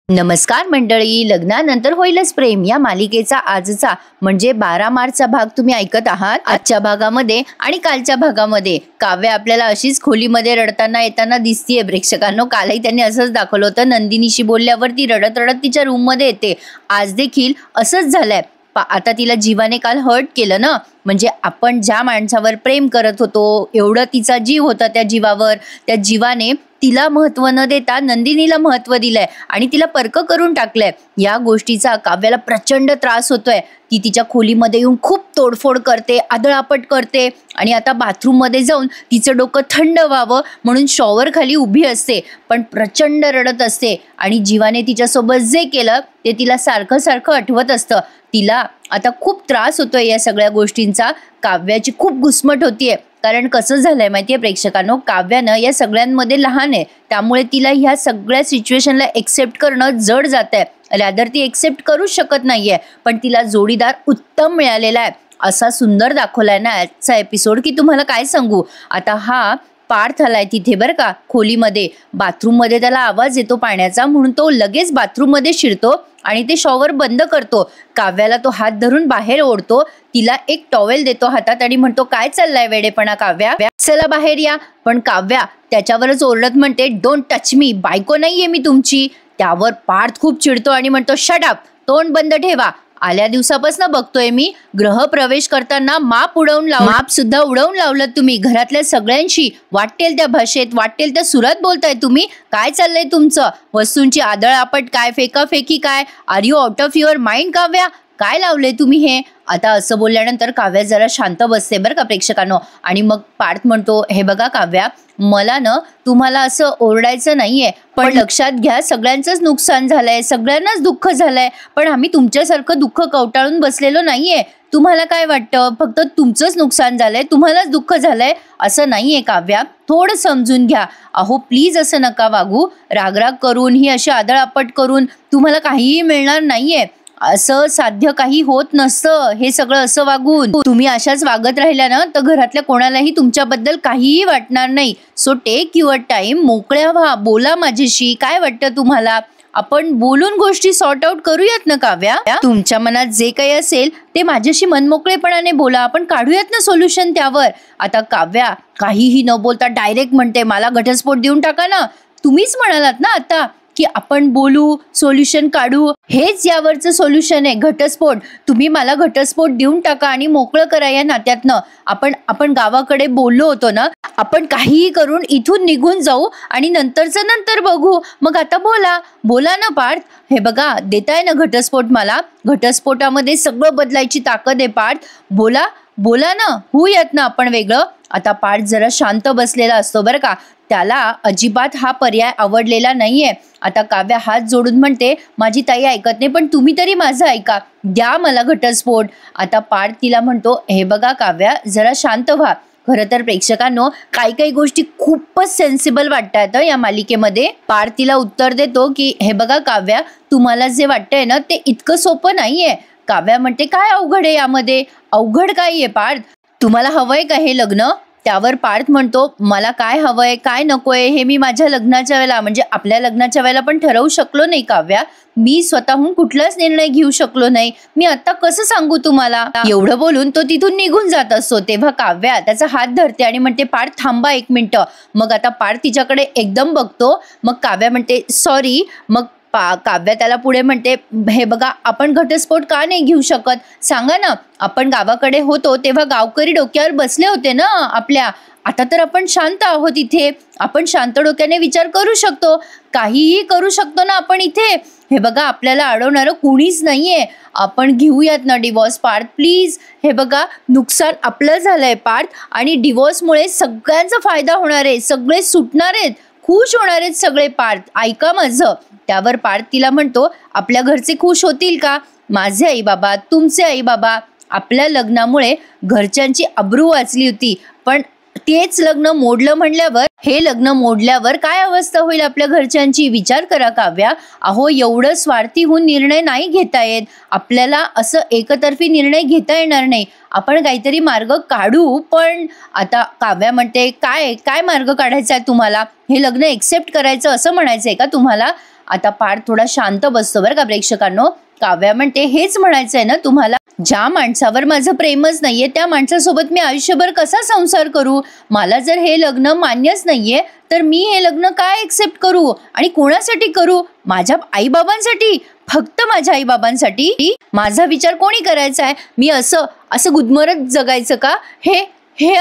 नमस्कार मंडळी, लग्नानंतर होईलच प्रेम या मालिकेचा आजचा म्हणजे 12 मार्चचा भाग तुम्ही ऐकत आहात। आजच्या भागामध्ये आणि कालच्या भागामध्ये काव्य आपल्याला अशीच खोलीमध्ये रडताना येताना दिसतीये प्रेक्षकांनो। कालही त्यांनी असंच दाखवलं होतं, नंदिनीशी बोलल्यावर ती रडत रडत तिच्या रूम मध्ये येते। आज देखील असंच झालंय। आता तिला जीवाने काल हर्ट केलं ना, म्हणजे आपण ज्या माणसावर प्रेम करत होतो, एवढं तिचा जीव होता त्या जीवावर, त्या जीवाने तिला महत्व न देता नंदिनीला महत्व दिलंय आणि तिला परक करून टाकलंय। या गोष्टीचा काव्याला प्रचंड त्रास होतोय। ती तिच्या खोलीमध्ये येऊन खूप तोडफोड करते, आदळापट करते आणि आता बाथरूम मध्ये जाऊन तिचं डोकं थंड व्हावं म्हणून शॉवर खाली उभी असते, पण प्रचंड रडत असते आणि जीवाने तिच्यासोबत जे केलं ते तिला सारखं सारखं आठवत असतं। तिला आता खूप त्रास होतोय या सगळ्या गोष्टींचा। काव्याची खूप घुसमट होतीये, कारण कसं झालंय माहितीये प्रेक्षकांनो, काव्यानं या सगळ्यांमध्ये लहान आहे, त्यामुळे तिला ह्या सगळ्या सिच्युएशनला एक्सेप्ट करणं जड जात आहे। रॅदर ती एक्सेप्ट करू शकत नाहीये, पण तिला जोडीदार उत्तम मिळालेला आहे। असा सुंदर दाखवलाय ना आजचा एपिसोड की तुम्हाला काय सांगू। आता हा पार्थ आलाय तिथे बरं का खोलीमध्ये, बाथरूम मध्ये त्याला आवाज येतो पाण्याचा, म्हणून तो लगेच बाथरूम मध्ये शिरतो आणि ते शॉवर बंद करतो। काव्याला तो हात धरून बाहेर ओढतो, तिला एक टॉवेल देतो हातात आणि म्हणतो, काय चाललाय वेडेपणा काव्या, चला बाहेर या। पण काव्या त्याच्यावरच ओरडत म्हणते, डोंट टच मी, बायको नाहीये मी तुमची। त्यावर पार्थ खूप चिडतो आणि म्हणतो, शट अप, तोंड बंद ठेवा। आल्या दिवसापासून बघतोय मी, गृहप्रवेश करताना माप सुद्धा उडवून लावलं तुम्ही। घरातल्या सगळ्यांशी वाटेल त्या भाषेत, वाटेल त्या सुरात बोलताय तुम्ही। काय चाललंय तुमचं? वस्तूंची आदळआपट काय, फेकाफेकी काय, are you out of your mind Kavya? काय लावले तुम्ही हे? आता असं बोलल्यानंतर काव्या जरा शांत बसते बरं का प्रेक्षकांनो, आणि मग पार्थ म्हणतो, हे बघा काव्या, मला ना तुम्हाला असं ओरडायचं नाहीये, पण लक्षात घ्या सगळ्यांचंच नुकसान झालंय, सगळ्यांनाच दुःख झालंय, पण आम्ही तुमच्यासारखं दुःख कवटाळून बसलेलो नाहीये। तुम्हाला काय वाटतं फक्त तुमचंच नुकसान झालंय, तुम्हालाच दुःख झालंय? असं नाहीये काव्या, थोडं समजून घ्या। अहो प्लीज असं नका वागू, रागराग करून ही अशी आदळआपट करून तुम्हाला काहीही मिळणार नाहीये। असं साध्य काही होत नसतं, हे सगळं असं वागून तुम्ही अशाच वागत राहिल्या ना तर घरातल्या कोणालाही तुमच्याबद्दल काहीही वाटणार नाही। सो टेक युअर टाइम, मोकळ्या व्हा, बोला माझ्याशी, काय वाटतं तुम्हाला? आपण बोलून गोष्टी सॉर्ट आउट करूयात ना काव्या। तुमच्या मनात जे काही असेल ते माझ्याशी मनमोकळेपणाने बोला, आपण काढूयात ना सोल्युशन त्यावर। आता काव्या काहीही न बोलता डायरेक्ट म्हणते, मला घटस्फोट देऊन टाका ना। तुम्हीच म्हणालात ना आता की आपण बोलू, सोल्युशन काढू, हेच यावरचं सोल्युशन आहे, घटस्फोट। तुम्ही मला घटस्फोट देऊन टाका आणि मोकळं करा या नात्यातनं। आपण गावाकडे बोललो होतो ना, आपण काहीही करून इथून निघून जाऊ आणि नंतरचं नंतर बघू। मग आता बोला ना पार्थ, हे बघा देताय ना घटस्फोट मला, घटस्फोटामध्ये सगळं बदलायची ताकद आहे पार्थ, बोला ना, होऊयात ना आपण वेगळं। आता पार्थ जरा शांत बसलेला असतो बरं का, त्याला अजिबात हा पर्याय आवडलेला नाहीये। आता काव्या हात जोडून म्हणते, माझी ताई ऐकत नाही, पण तुम्ही तरी माझं ऐका, द्या मला घटस्फोट। आता पार्थ तिला म्हणतो, हे बघा काव्या, जरा शांत व्हा। खरं तर प्रेक्षकांनो, काही गोष्टी खूपच सेन्सिबल वाटतात या मालिकेमध्ये। पार्थ तिला उत्तर देतो की, हे बघा काव्या, तुम्हाला जे वाटतंय ना ते इतकं सोपं नाहीये। काव्या म्हणते, काय अवघड आहे यामध्ये? अवघड काय आहे पार्थ? तुम्हाला हवंय का हे लग्न? त्यावर पार्थ म्हणतो, मला काय हवंय काय नकोय हे मी माझ्या लग्नाच्या वेळेला, म्हणजे आपल्या लग्नाच्या वेळेला पण ठरवू शकलो नाही काव्या। मी स्वतःहून कुठलाच निर्णय घेऊ शकलो नाही, मी आता कसं सांगू तुम्हाला? एवढं बोलून तो तिथून निघून जात असतो। तेव्हा काव्या त्याचा हात धरते आणि म्हणते, पार्थ थांबा एक मिनिट। मग आता पार्थ तिच्याकडे एकदम बघतो, मग काव्या म्हणते सॉरी। मग काव्या त्याला पुढे म्हणते, हे बघा, आपण घटस्फोट का नाही घेऊ शकत? सांगा ना, आपण गावाकडे होतो तेव्हा गावकरी डोक्यावर बसले होते ना आपल्या, आता तर आपण शांत आहोत इथे, आपण शांत डोक्याने विचार करू शकतो, काहीही करू शकतो ना आपण इथे। हे बघा, आपल्याला अडवणारं कुणीच नाहीये, आपण घेऊयात ना डिवोर्स पार्थ प्लीज। हे बघा, नुकसान आपलं झालंय पार्थ, आणि डिवोर्समुळे सगळ्यांचा फायदा होणार आहे, सगळे सुटणार आहेत, खुश होणार आहेत सगळे पार्थ, ऐका माझं। त्यावर पार्थ तिला म्हणतो, आपल्या घरचे खुश होतील का? माझे आई बाबा, तुमचे आई बाबा, आपल्या लग्नामुळे घरच्यांची अब्रू वाचली होती, पण तेच लग्न मोडलं म्हणल्यावर, हे लग्न मोडल्यावर काय अवस्था होईल आपल्या घरच्यांची? विचार करा काव्या। अहो एवढं स्वार्थी होऊन निर्णय नाही घेता येत, आपल्याला असं एकतर्फी निर्णय घेता येणार नाही, आपण काहीतरी मार्ग काढू। पण आता काव्या म्हणते, काय मार्ग काढायचा आहे तुम्हाला? हे लग्न एक्सेप्ट करायचं असं म्हणायचंय का तुम्हाला? आता पार्थ थोडा शांत बसतो बरं का प्रेक्षकांनो. काव्या म्हणते हेच म्हणायचंय ना तुम्हाला, ज्या माणसावर माझं प्रेमच नाहीये त्या माणसासोबत मी आयुष्यभर कसा संसार करू? मला जर हे लग्न मान्यच नाहीये तर मी हे लग्न काय एक्सेप्ट करू आणि कोणासाठी करू? माझ्या आईबाबांसाठी, फक्त माझ्या आईबाबांसाठी. माझा विचार कोणी करायचा आहे? मी असं गुदमरत जगायचं का? हे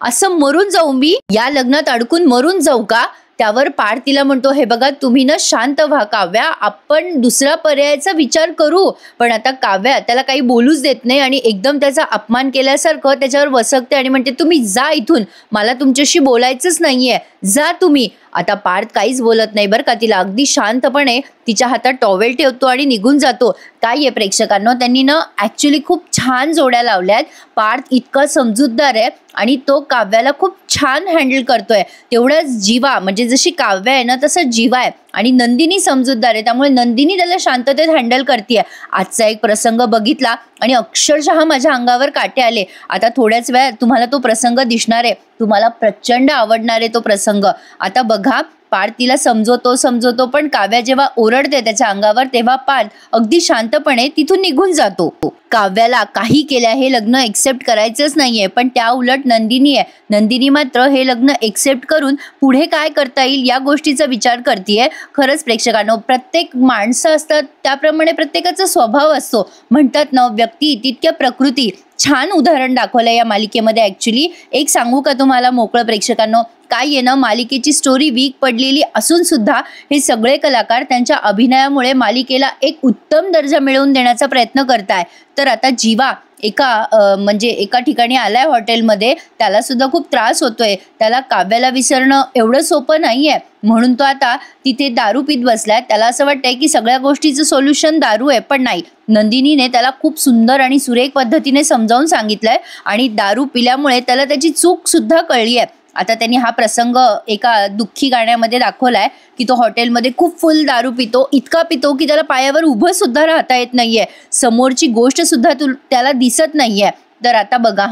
असं मरून जाऊ, मी या लग्नात अडकून मरून जाऊ का? त्यावर पार्थ तिला म्हणतो, हे बघा तुम्ही ना शांत व्हा काव्या, आपण दुसरा पर्यायाचा विचार करू. पण आता काव्या त्याला काही बोलूच देत नाही आणि एकदम त्याचा अपमान केल्यासारखं त्याच्यावर वसकते आणि म्हणते तुम्ही जा इथून, मला तुमच्याशी बोलायचंच नाहीये, जा तुम्ही. आता पार्थ काहीच बोलत नाही बरं का, तिला अगदी शांतपणे तिच्या हातात टॉवेल ठेवतो आणि निघून जातो. काय आहे प्रेक्षकांनो, त्यांनी ना ऍक्च्युली खूप छान जोड्या लावल्यात. पार्थ इतका समजूतदार आहे आणि तो काव्याला खूप छान हँडल करतोय. तेवढाच जीवा, म्हणजे जशी काव्य आहे ना तसं जीवा आहे. आणि नंदिनी समजूतदार आहे, त्यामुळे नंदिनी त्याला शांततेत हँडल करते. आजचा एक प्रसंग बघितला आणि अक्षरशः माझ्या अंगावर काटे आले. आता थोड्याच वेळात तुम्हाला तो प्रसंग दिसणार आहे, तुम्हाला प्रचंड आवडणार आहे तो प्रसंग. आता बघा, पार्थ तिला समजवतो पण काव्या जेव्हा ओरडते त्याच्या अंगावर तेव्हा पार्थ अगदी शांतपणे तिथून निघून जातो. काव्याला काही केल्या हे लग्न एक्सेप्ट करायचंच नाहीये, पण त्या उलट नंदिनी आहे. नंदिनी मात्र हे लग्न एक्सेप्ट करून पुढे काय करता येईल या गोष्टीचा विचार करतेय. खरंच प्रेक्षकांनो, प्रत्येक माणसं असतात त्याप्रमाणे प्रत्येकाचा स्वभाव असतो. म्हणतात ना, व्यक्ती तितक्या प्रकृती. छान उदाहरण दाखवलंय या मालिकेमध्ये. ऍक्च्युली एक सांगू का तुम्हाला मोकळं प्रेक्षकांनो, काय आहे ना, मालिकेची स्टोरी वीक पडलेली असून सुद्धा हे सगळे कलाकार त्यांच्या अभिनयामुळे मालिकेला एक उत्तम दर्जा मिळवून देण्याचा प्रयत्न करताय. तर आता जीवा एका ठिकाणी आलाय हॉटेलमध्ये, त्याला सुद्धा खूप त्रास होतोय. त्याला काव्याला विसरणं एवढं सोपं नाहीये, म्हणून तो आता तिथे दारू पीत बसलाय. त्याला असं वाटतंय की सगळ्या गोष्टीचं सोल्युशन दारू आहे, पण नाही. नंदिनीने त्याला खूप सुंदर आणि सुरेख पद्धतीने समजावून सांगितलंय आणि दारू पिल्यामुळे त्याला त्याची चूक सुद्धा कळली आहे. आता त्यांनी हा प्रसंग एका दुःखी गाण्यामध्ये दाखवलाय की तो हॉटेलमध्ये खूप फुल दारू पितो, इतका पितो की त्याला पायावर उभं सुद्धा राहता येत नाहीये, समोरची गोष्ट सुद्धा त्याला दिसत नाहीये. तर आता बघा,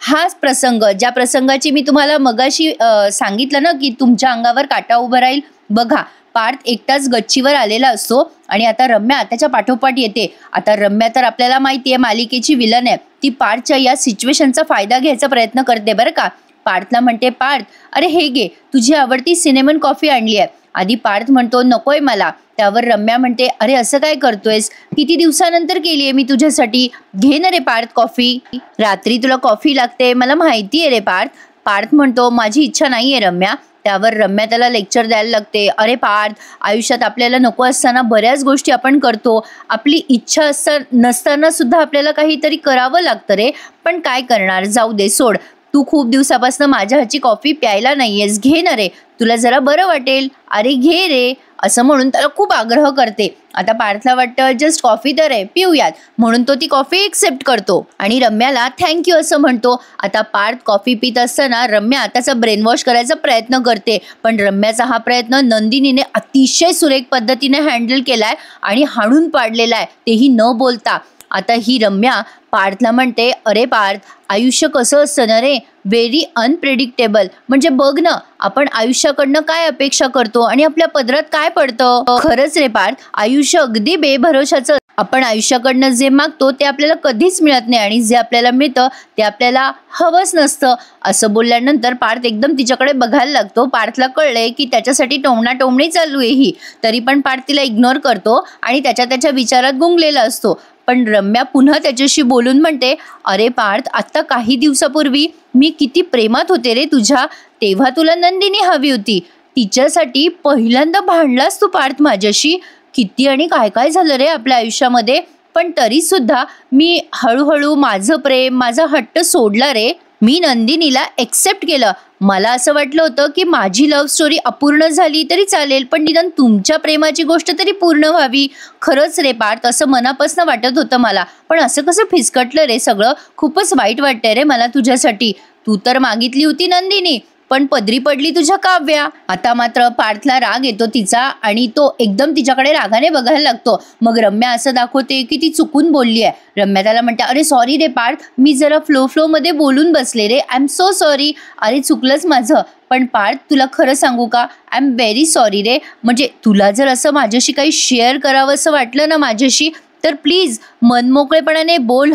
हाच प्रसंग, ज्या प्रसंगाची मी तुम्हाला मगाशी सांगितलं ना की तुमच्या अंगावर काटा उभं राहील. बघा, पार्थ एकटाच गच्चीवर आलेला असतो आणि आता रम्या त्याच्या पाठोपाठ येते. आता रम्या तर आपल्याला माहितीये मालिकेची विलन आहे, ती पार्थच्या या सिच्युएशनचा फायदा घ्यायचा प्रयत्न करते बरं का. पार्थला म्हणते, पार्थ अरे हे घे, तुझी आवडती सिनेमन कॉफी आणली आहे. आधी पार्थ म्हणतो नकोय मला. त्यावर रम्या म्हणते, अरे असं काय करतोयस, किती दिवसानंतर केली आहे मी तुझ्यासाठी, घे ना रे पार्थ कॉफी, रात्री तुला कॉफी लागते मला माहिती आहे रे पार्थ. पार्थ म्हणतो माझी इच्छा नाहीये रम्या. त्यावर रम्या त्याला लेक्चर द्यायला लागते, अरे पार्थ, आयुष्यात आपल्याला नको असताना बऱ्याच गोष्टी आपण करतो, आपली इच्छा नसताना सुद्धा आपल्याला काहीतरी करावं लागतं रे, पण काय करणार, जाऊ दे, सोड. तू खूप दिवसापासून माझ्या हातची कॉफी प्यायला नाहीयेस, घे ना रे, तुला जरा बरं वाटेल, अरे घे रे, असं म्हणून त्याला खूप आग्रह करते. आता पार्थला वाटतं जस्ट कॉफी तर आहे, पिऊयात, म्हणून तो ती कॉफी एक्सेप्ट करतो आणि रम्याला थँक्यू असं म्हणतो. आता पार्थ कॉफी पित असताना रम्या त्याचा ब्रेन वॉश करायचा प्रयत्न करते, पण रम्याचा हा प्रयत्न नंदिनीने अतिशय सुरेख पद्धतीने हँडल केलाय आणि हाणून पाडलेला आहे, तेही न बोलता. आता ही रम्या पार्थला म्हणते, अरे पार्थ, आयुष्य कसं असतं ना रे, व्हेरी अनप्रेडिक्टेबल. म्हणजे बघ ना, आपण आयुष्याकडनं काय अपेक्षा करतो आणि आपल्या पदरात काय पडतं. खरंच रे पार्थ, आयुष्य अगदी बेभरोशाचं. आपण आयुष्याकडनं जे मागतो ते आपल्याला कधीच मिळत नाही आणि जे आपल्याला मिळतं ते आपल्याला हवंच नसतं. असं बोलल्यानंतर पार्थ एकदम तिच्याकडे बघायला लागतो. पार्थला कळलंय की त्याच्यासाठी टोमणाटोमणी चालू आहे ही, तरी पण पार्थ तिला इग्नोर करतो आणि त्याच्या विचारात गुंगलेला असतो. पण रम्या पुन्हा त्याच्याशी बोलून म्हणते, अरे पार्थ, आता काही दिवसापूर्वी मी किती प्रेमात होते रे तुझ्या, तेव्हा तुला नंदिनी हवी होती, तिच्यासाठी पहिल्यांदा भांडलास तू पार्थ माझ्याशी. किती आणि काय काय झालं रे आपल्या आयुष्यामध्ये, पण तरी सुद्धा मी हळूहळू माझं प्रेम, माझा हट्ट सोडला रे. मी नंदिनीला एक्सेप्ट केलं. मला असं वाटलं होतं की माझी लव्ह स्टोरी अपूर्ण झाली तरी चालेल, पण निदान तुमच्या प्रेमाची गोष्ट तरी पूर्ण व्हावी. खरंच रे पार्थ, असं मनापासून वाटत होतं मला, पण असं कसं फिसकटलं रे सगळं, खूपच वाईट वाटतंय रे मला तुझ्यासाठी. तू तर मागितली होती नंदिनी, पण पदरी पडली तुझ्या काव्या. आता मात्र पार्थला राग येतो तिचा आणि तो एकदम तिच्याकडे रागाने बघायला लागतो. मग रम्या असं दाखवते की ती चुकून बोलली आहे. रम्या त्याला म्हणते, अरे सॉरी रे पार्थ, मी जरा फ्लो मध्ये बोलून बसले रे, आय एम सो सॉरी. अरे चुकलंच माझं. पण पार्थ तुला खरं सांगू का, आय एम व्हेरी सॉरी रे. म्हणजे तुला जर असं माझ्याशी काही शेअर करावं असं वाटलं ना माझ्याशी, तर प्लीज मनमोकळेपणाने बोल.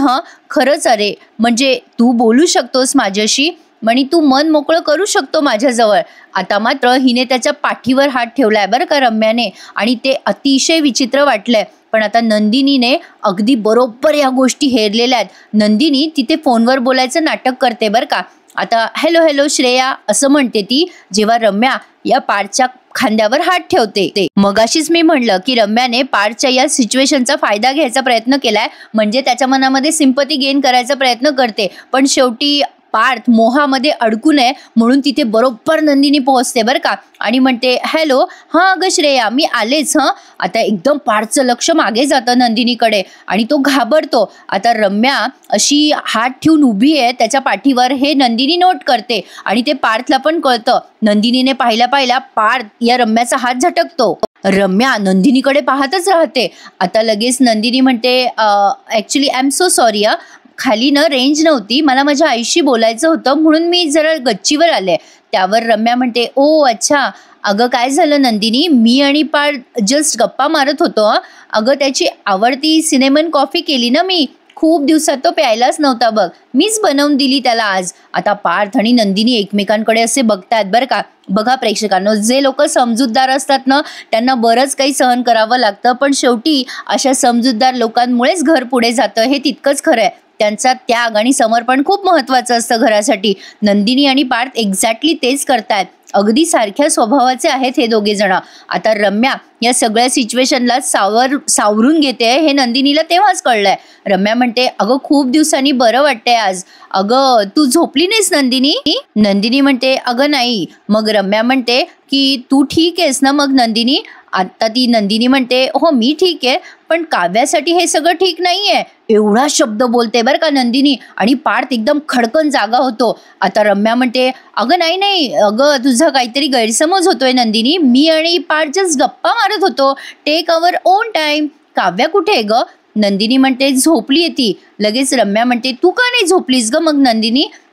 खरंच अरे, म्हणजे तू बोलू शकतोस माझ्याशी आणि तू मन मोकळं करू शकतो माझ्याजवळ. आता मात्र हिने त्याच्या पाठीवर हात ठेवलाय बरं का रम्याने, आणि ते अतिशय विचित्र वाटलंय. पण आता नंदिनीने अगदी बरोबर या गोष्टी हेरलेल्या आहेत. नंदिनी तिथे फोनवर बोलायचं नाटक करते बरं का. आता हॅलो हॅलो श्रेया असं म्हणते ती, जेव्हा रम्या या पार्थच्या खांद्यावर हात ठेवते. मगाशीच मी म्हणलं की रम्याने पार्थच्या या सिच्युएशनचा फायदा घ्यायचा प्रयत्न केलाय, म्हणजे त्याच्या मनामध्ये सिंपती गेन करायचा प्रयत्न करते. पण शेवटी पार्थ मोहामध्ये अडकू नये म्हणून तिथे बरोबर नंदिनी पोहोचते बरं का, आणि म्हणते हॅलो, हां अगं श्रेया मी आलेच. आता एकदम पार्थचं लक्ष मागे जातं नंदिनीकडे आणि तो घाबरतो. आता रम्या अशी हात ठेवून उभी आहे त्याच्या पाठीवर, हे नंदिनी नोट करते आणि ते पार्थला पण कळतं. नंदिनीने पाहिल्या पार्थ या रम्याचा हात झटकतो. रम्या नंदिनीकडे पाहतच राहते. आता लगेच नंदिनी म्हणते, actually I am so sorry, खाली रेंज नव्हती, मला माझ्या आईशी बोलायचं होतं म्हणून मी जरा गच्चीवर आले. त्यावर रम्या म्हणते, ओ अच्छा, अगं काय झालं नंदिनी, मी आणि पार्थ जस्ट गप्पा मारत होतो. अगं त्याची आवडती सिनेमन कॉफी केली ना मी, खूप दिवसात तो प्यायलाच नव्हता बघ, मीच बनवून दिली त्याला आज. आता पार्थ आणि नंदिनी एकमेकांकडे असे बघतायत बरं का. बघा प्रेक्षकांनो, जे लोक समजूतदार असतात ना त्यांना बरंच काही सहन करावं लागतं, पण शेवटी अशा समजूतदार लोकांमुळेच घर पुढे जातं हे तितकंच खरं आहे. त्यांचा त्याग आणि समर्पण खूप महत्त्वाचं असतं घरासाठी. नंदिनी आणि पार्थ एक्झॅक्टली तेच करतायत. अगदी सारख्या स्वभावाचे आहेत हे दोघे जण. आता रम्या या सगळ्या सिच्युएशनला सावरून घेते हे नंदिनीला तेव्हाच कळलंय. रम्या म्हणते, अगं खूप दिवसांनी बरं वाटतंय आज, अगं तू झोपली नाहीस नंदिनी. नंदिनी म्हणते, अगं नाही. मग रम्या म्हणते की तू ठीक आहेस ना मग नंदिनी. आता ती नंदिनी म्हणते, हो मी ठीक आहे, पण काव्यासाठी हे सगळं ठीक नाहीये. एवढा शब्द बोलते बरं का नंदिनी, आणि पार्थ एकदम खडकन जागा होतो. आता रम्या म्हणते, अगं नाही, अगं तुझा काहीतरी गैरसमज होतोय नंदिनी, मी आणि पार्थ जस्ट गप्पा मारत होतो, take our own time. Kavya कुठे आहे ग? नंदिनी म्हणते, झोपली आहे ती. लगेच रम्या म्हणते, तू का नाही झोपलीस ग मग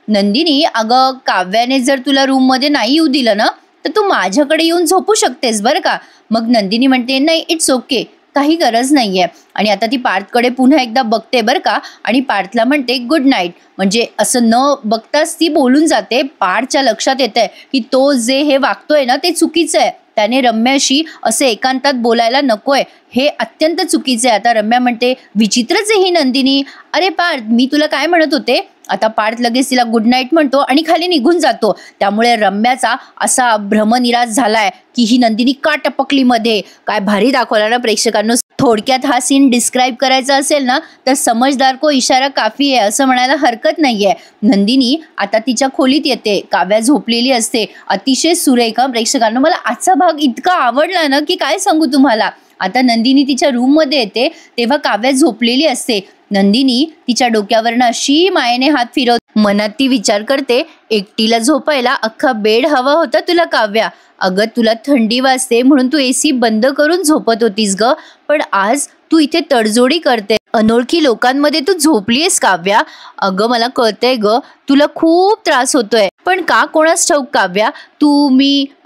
नंदिनी, अगं काव्याने जर तुला रूममध्ये नाही येऊ दिलं ना तर तू माझ्याकडे येऊन झोपू शकतेस बरं का. मग नंदिनी म्हणते, नाही इट्स ओके, काही गरज नाहीये. आणि आता ती पार्थकडे पुन्हा एकदा बघते बरं का, आणि पार्थला म्हणते गुड नाईट. म्हणजे असं न बघताच ती बोलून जाते. पार्थच्या लक्षात येतंय की तो जे हे वागतोय ना ते चुकीचं आहे. त्याने रम्याशी असे एकांतात बोलायला नकोय, हे अत्यंत चुकीचं आहे. आता रम्या म्हणते, विचित्रच आहे ही नंदिनी. अरे पार्थ, मी तुला काय म्हणत होते. आता पार्थ लगेच तिला गुड नाईट म्हणतो आणि खाली निघून जातो. त्यामुळे रम्याचा असा भ्रमनिराश झालाय की ही नंदिनी का टपकली मध्ये. काय भारी दाखवला ना प्रेक्षकांनो. थोडक्यात हा सीन डिस्क्राईब करायचा असेल ना तर समजदार को इशारा काफी आहे असं म्हणायला हरकत नाहीये. नंदिनी आता तिच्या खोलीत येते. काव्या झोपलेली असते. अतिशय सुरेख प्रेक्षकांनो. मला आजचा भाग इतका आवडला ना की काय सांगू तुम्हाला. आता नंदिनी तिच्या रूम मध्ये येते तेव्हा काव्या झोपलेली असते. नंदिनी तिच्या डोक्यावरनं अशी मायेने हात फिरवते. मनात ती विचार करते, एकटीला झोपायला अख्खा बेड हवा होता तुला काव्या. अगं तुला थंडी वाजते म्हणून तू एसी बंद करून झोपत होतीस ग, पण आज तू इथे तडजोडी करते. अनोळखी लोकांमध्ये तू झोपलीयस काव्या. अगं मला कळतंय ग, तुला खूप त्रास होतोय, पण का कोणास ठाऊक काव्या,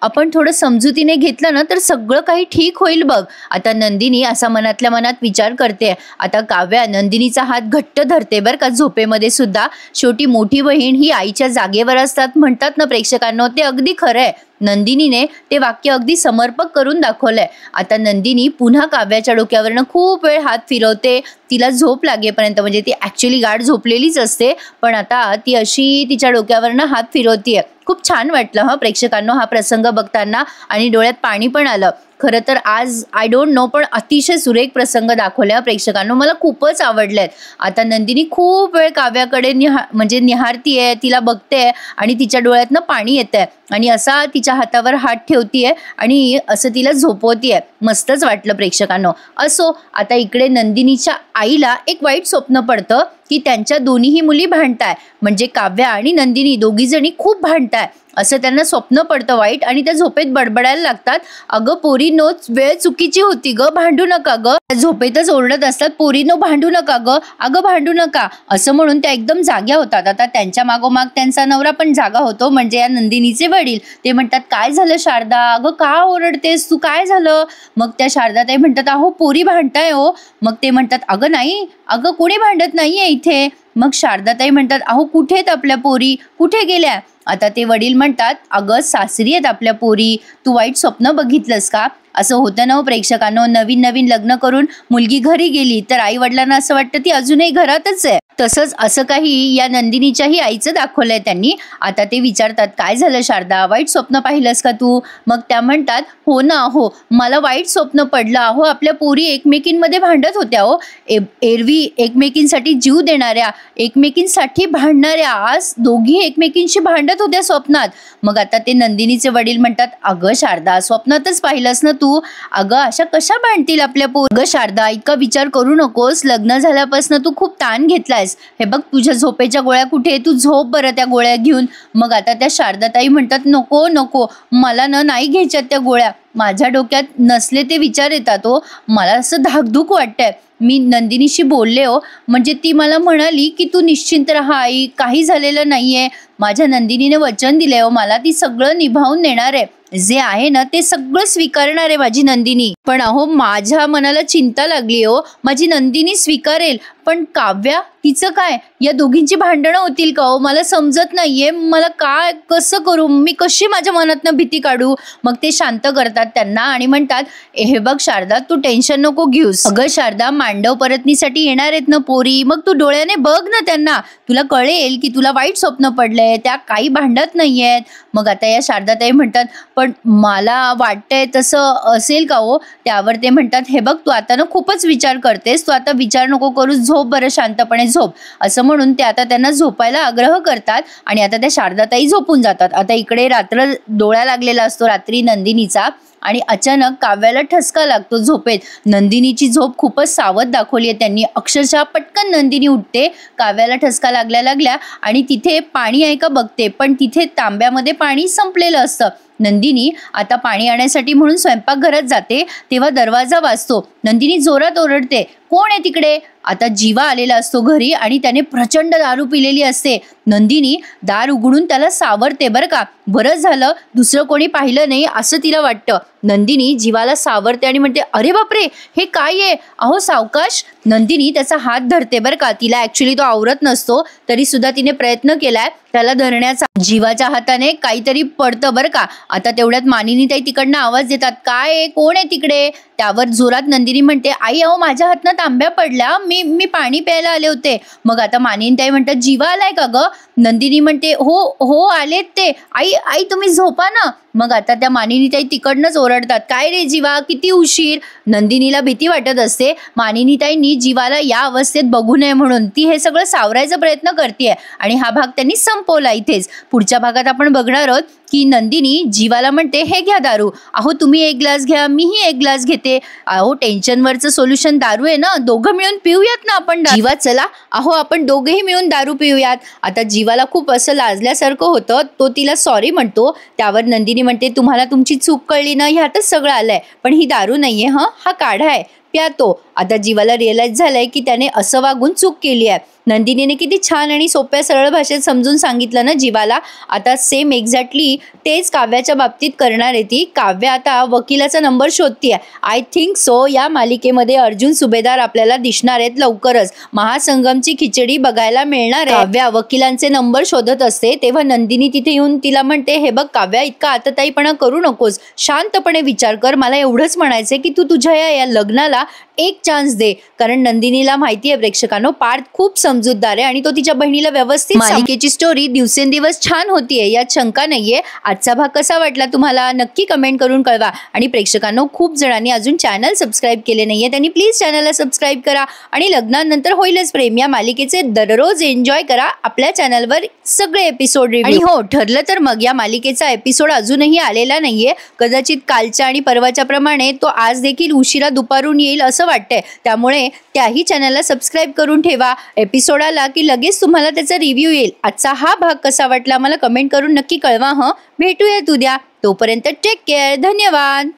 आपण थोडं समजुतीने घेतलं ना तर सगळं काही ठीक होईल बघ. आता नंदिनी असा मनातल्या मनात विचार करते. आता काव्या नंदिनीचा हात घट्ट धरते बरं का झोपेमध्ये सुद्धा. शेवटी मोठी बहीण ही आईच्या जागेवर असतात म्हणतात ना प्रेक्षकांनो, ते अगदी खरं आहे. नंदिनीने ते वाक्य अगदी समर्पक करून दाखवलंय. आता नंदिनी पुन्हा काव्याच्या डोक्यावरनं खूप वेळ हात फिरवते तिला झोप लागेपर्यंत. म्हणजे ती ॲक्च्युली गाढ झोपलेलीच असते, पण आता ती अशी तिच्या डोक्यावरनं हात फिरवतीये. खूप छान वाटलं प्रेक्षकांनो हा प्रसंग बघताना, आणि डोळ्यात पाणी पण आलं. खरं तर आज आय डोंट नो पण अतिशय सुरेख प्रसंग दाखवले प्रेक्षकांनो, मला खूपच आवडलेत. आता नंदिनी खूप वेळ काव्याकडे निहारतीये, तिला बघते आणि तिच्या डोळ्यातनं पाणी येतंय आणि असा तिच्या हातावर हात ठेवतीये आणि असं तिला झोपवतीये. मस्तच वाटलं प्रेक्षकांनो. असो, आता इकडे नंदिनीच्या आईला एक वाईट स्वप्न पडतं की त्यांच्या दोन्हीही मुली भांडताय. म्हणजे काव्या आणि नंदिनी दोघी जणी खूप भांडताय. असं त्यांना स्वप्न पडतं वाईट आणि त्या झोपेत बडबडायला लागतात, अगं पोरीनो वेळ चुकीची होती ग, भांडू नका ग. झोपेतच ओरडत असतात, पोरीनो भांडू नका ग, अगं भांडू नका, असं म्हणून त्या एकदम जाग्या होतात. आता त्यांच्या मागोमाग त्यांचा नवरा पण जागा होतो, म्हणजे या नंदिनीचे वडील. ते म्हणतात, काय झालं शारदा, अगं का ओरडतेस तू, काय झालं? मग त्या शारदाताई म्हणतात, अहो पोरी भांडताय हो. मग ते म्हणतात, अगं नाही, अगं कोणी भांडत नाहीये इथे. मग शारदाताई म्हणतात, अहो कुठे आहेत आपल्या पोरी, कुठे गेल्या? आता ते वडील म्हणतात, अगं सासरी आहेत आपल्या पोरी, तू वाईट स्वप्न बघितलंस का? असं होतं ना प्रेक्षकांनो, नवीन नवीन लग्न करून मुलगी घरी गेली तर आई वडिलांना असं वाटतं ती अजूनही घरातच आहे. तसंच असं काही या नंदिनीच्याही आईचं दाखवलंय त्यांनी. आता ते विचारतात, काय झालं शारदा, वाईट स्वप्न पाहिलंस का तू? मग त्या म्हणतात, हो ना, हो मला वाईट स्वप्न पडलं. अहो आपल्या पोरी एकमेकींमध्ये भांडत होत्या हो, एरवी एकमेकींसाठी जीव देणाऱ्या, एकमेकींसाठी भांडणाऱ्या, आज दोघी एकमेकींशी भांडत होत्या स्वप्नात. मग आता ते नंदिनीचे वडील म्हणतात, अगं शारदा स्वप्नातच पाहिलंस ना तू, अगं अशा कशा भांडतील आपल्या पोरी? अगं शारदा इतका विचार करू नकोस, लग्न झाल्यापासून तू खूप ताण घेतलायस, हे बघ तुझ्या झोपेच्या गोळ्या कुठे, तू झोप बरं त्या गोळ्या घेऊन. मग आता त्या शारदाताई म्हणतात, नको नको मला नाही घ्यायच्यात त्या गोळ्या, माझ्या डोक्यात नसले ते विचार येतात हो, मला असं धाकधूक वाटतंय. मी नंदिनीशी बोलले हो, म्हणजे ती मला म्हणाली की तू निश्चिंत राहा आई, काही झालेलं नाहीये. माझ्या नंदिनीने वचन दिले हो मला, ती सगळं निभावून नेणार आहे, जे आहे ना ते सगळं स्वीकारणार आहे माझी नंदिनी. पण अहो माझ्या मनाला चिंता लागली हो, माझी नंदिनी स्वीकारेल पण काव्या तिचं काय, या दोघींची भांडणं होतील का हो, मला समजत नाहीये, मला काय कसं करू, मी कशी माझ्या मनातनं भीती काढू? मग ते शांत करतात त्यांना आणि म्हणतात, हे बघ शारदा तू टेन्शन नको घेऊस, अगं शारदा मांडव परतनीसाठी येणार आहेत ना पोरी, मग तू डोळ्याने बघ ना त्यांना, तुला कळेल की तुला वाईट स्वप्न पडलंय, त्या काही भांडत नाहीयेत. मग आता या शारदाताई म्हणतात, पण मला वाटतंय तसं असेल का हो? त्यावर ते म्हणतात, हे बघ तू आता ना खूपच विचार करतेस, तू आता विचार नको करू, झोप बरं शांतपणे झोप. असं म्हणून ते आता त्यांना झोपायला आग्रह करतात आणि आता त्या शारदाताई झोपून जातात. आता इकडे रात्र डोळा लागलेला असतो रात्री नंदिनीचा आणि अचानक काव्याला ठसका लागतो झोपेत. नंदिनीची झोप खूपच सावध दाखवली आहे त्यांनी, अक्षरशः पटकन नंदिनी उठते, काव्याला ठसका लागल्या आणि तिथे पाणी आहे का बघते, पण तिथे तांब्यामध्ये पाणी संपलेलं असतं. नंदिनी आता पाणी आणण्यासाठी म्हणून स्वयंपाकघरात जाते, तेव्हा दरवाजा वाजतो. नंदिनी जोरात ओरडते, कोण आहे तिकडे? आता जीवा आलेला असतो घरी आणि त्याने प्रचंड दारू पिलेली असते. नंदिनी दार उघडून त्याला सावरते बरं का, बरं झालं दुसरं कोणी पाहिलं नाही असं तिला वाटतं. नंदिनी जीवाला सावरते आणि म्हणते, अरे बापरे हे काय आहे, अहो सावकाश. नंदिनी त्याचा हात धरते बरं का, तिला ऍक्च्युली तो आवरत नसतो, तरी सुद्धा तिने प्रयत्न केलाय त्याला धरण्याचा. जीवाच्या हाताने काहीतरी पडतं बरं का. आता तेवढ्यात मानिनी ताई तिकडनं आवाज देतात, काय आहे, कोण आहे तिकडे? त्यावर जोरात नंदिनी म्हणते, आई अहो माझ्या हातनं तांब्या पडल्या, मी पाणी प्यायला आले होते. मग आता मानिनी ताई म्हणतात, जीवा आलाय का ग? नंदिनी म्हणते, हो हो आलेत ते, आई तुम्ही झोपा ना. मग आता त्या मानिनीताई तिकडनंच ओरडतात, काय रे जीवा किती उशीर? नंदिनीला भीती वाटत असते मानिनीताईंनी जीवाला या अवस्थेत बघू नये म्हणून, ती हे सगळं सावरायचा प्रयत्न करते आणि हा भाग त्यांनी संपवला इथेच. पुढच्या भागात आपण बघणार आहोत की नंदिनी जीवाला म्हणते, हे घ्या दारू, अहो तुम्ही एक ग्लास घ्या, मीही एक ग्लास घेते, अहो टेन्शनवरचं सोल्युशन दारू आहे ना, दोघं मिळून पिऊयात ना आपण. जीवा चला, अहो आपण दोघेही मिळून दारू पिऊयात. आता जीवाला खूप असं लाजल्यासारखं होतं, तो तिला सॉरी म्हणतो. त्यावर नंदिनी म्हणते, तुम्हाला तुमची चूक कळली ना, ह्यातच सगळं आलंय, पण ही दारू नाहीये, हा काढा आहे, प्या तो. आता जीवाला रिअलाइज झालंय की त्याने असं वागून चूक केली आहे. नंदिनीने किती छान आणि सोप्या सरळ भाषेत समजून सांगितलं ना जीवाला. आता सेम एक्झॅक्टली तेच काव्याच्या बाबतीत करणार आहे ती. काव्या आता वकिलाचा नंबर शोधतीये. आय थिंक सो या मालिकेमध्ये अर्जुन सुभेदार आपल्याला दिसणार आहेत लवकरच. महासंगमची खिचडी बघायला मिळणार आहे. काव्या वकिलांचे नंबर शोधत असते तेव्हा नंदिनी तिथे येऊन तिला म्हणते, हे बघ काव्या इतका आतताईपणा करू नकोस, शांतपणे विचार कर, मला एवढंच म्हणायचंय की तू तुझ्या या लग्नाला एक चान्स दे. कारण नंदिनीला माहिती आहे प्रेक्षकांनो, पार्थ खूप समजूतदार आहे आणि तो तिच्या बहिणीला व्यवस्थित. मालिकेची स्टोरी दिवसेंदिवस छान होतीये यात शंका नाहीये. आजचा भाग कसा वाटला तुम्हाला नक्की कमेंट करून कळवा. आणि प्रेक्षकांनो, खूप जणांनी अजून चॅनल सबस्क्राईब केले नाहीये, त्यांनी प्लीज चॅनलला सबस्क्राईब करा आणि लग्नानंतर होईलच प्रेम या मालिकेचे दररोज एन्जॉय करा आपल्या चॅनलवर सगळे एपिसोड रिव्ह्यू. आणि हो ठरलं तर मग या मालिकेचा एपिसोड अजूनही आलेला नाहीये, कदाचित कालच्या आणि परवाच्या प्रमाणे तो आज देखील उशिरा दुपारून येईल. येईल असं वाटतंय, त्यामुळे त्याही चॅनलला सबस्क्राईब करून ठेवा. एपिसोड आला की लगेच तुम्हाला त्याचा रिव्ह्यू येईल. आजचा हा भाग कसा वाटला मला कमेंट करून नक्की कळवा. भेटूयात उद्या. तोपर्यंत टेक केअर. धन्यवाद.